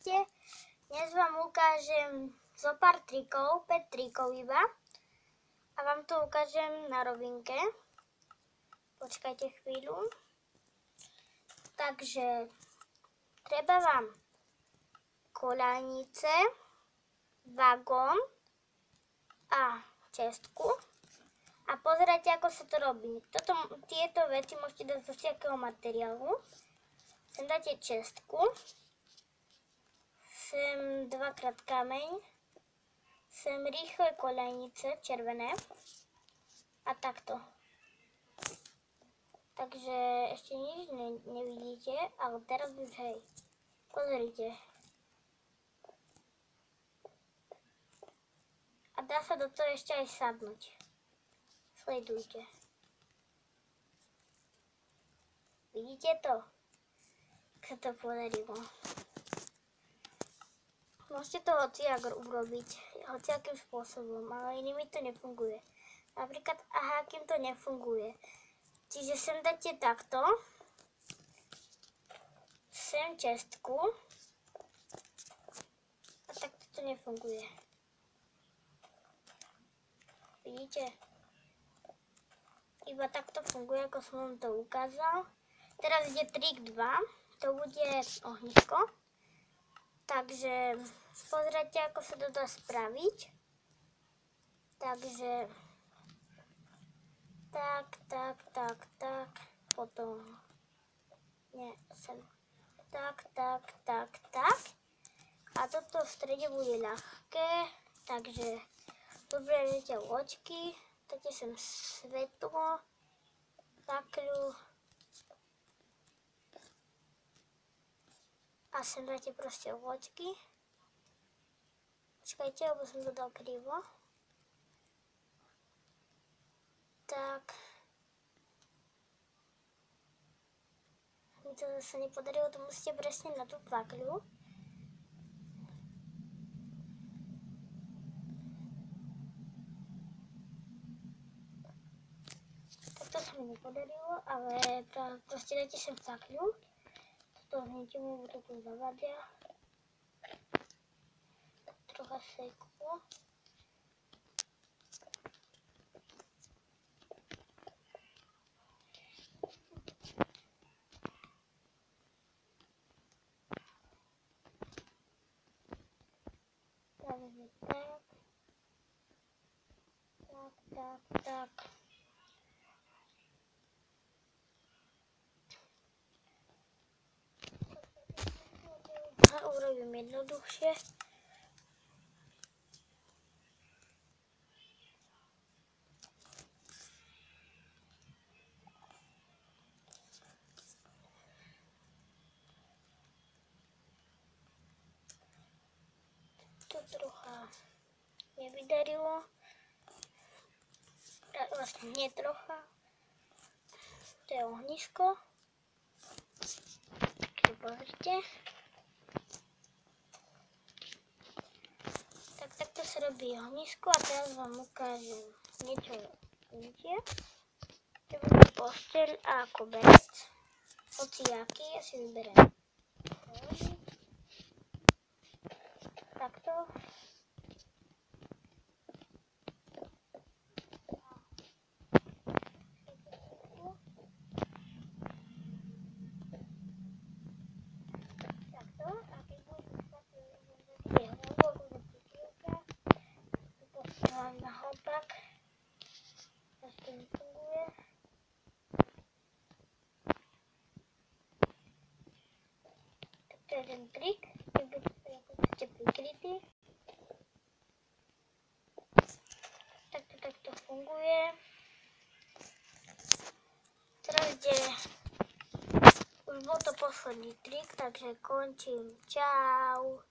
Ahojte, dnes vám ukážem zo pár trikov, 5 trikov iba. A vám to ukážem na rovinke. Počkajte chvíľu. Takže treba vám koľajnice, vagón a čestku. A pozerajte, ako sa to robí. Tieto veci môžete dať zo všakého materiálu. Sem dáte čestku. Sem dvakrát kameň. Sem rýchle koľajnice, červené. A takto. Takže ešte nič nevidíte, ale teraz už hej. Pozrite. A dá sa do toho ešte aj sadnúť. Sledujte. Vidíte to? Ak sa to podarilo. Môžete to hociak urobiť, hociakým spôsobom, ale inými to nefunguje. Napríklad, akým to nefunguje. Čiže sem dáte takto. Sem čestku. A takto to nefunguje. Vidíte? Iba takto funguje, ako som vám to ukázal. Teraz ide trik 2. To bude ohnisko. Takže pozrite, ako sa to dá spraviť. Takže tak. Potom nie, sem. Tak. A toto v strede bude ľahké. Takže zoberete loďky. Dáte sem svetlo. Takľu. A sem dáte proste loďky. Počkajte, lebo som to dal krivo. Tak. Mi to zase nepodarilo, to musíte presne na tú pakľu. Tak to sa mi nepodarilo, ale proste dáte sem pakľu. To hneď mu to tu zavadia. Trocha sekú. Takže tak. A urobím jednoduchšie. To trocha nevydarilo. Vlastne nie trocha. To je ohnisko. Takže pozrite. Takto sa robí ohnisko a teraz vám ukážem niečo inde. To bude posteľ a koberec. Hociaký, ja si vyberiem. Takto. Naopak, až to nefunguje. Tak to je ten trik, keď ste prikrytí. Takto funguje. Teraz už bol to posledný trik, takže končím. Čau.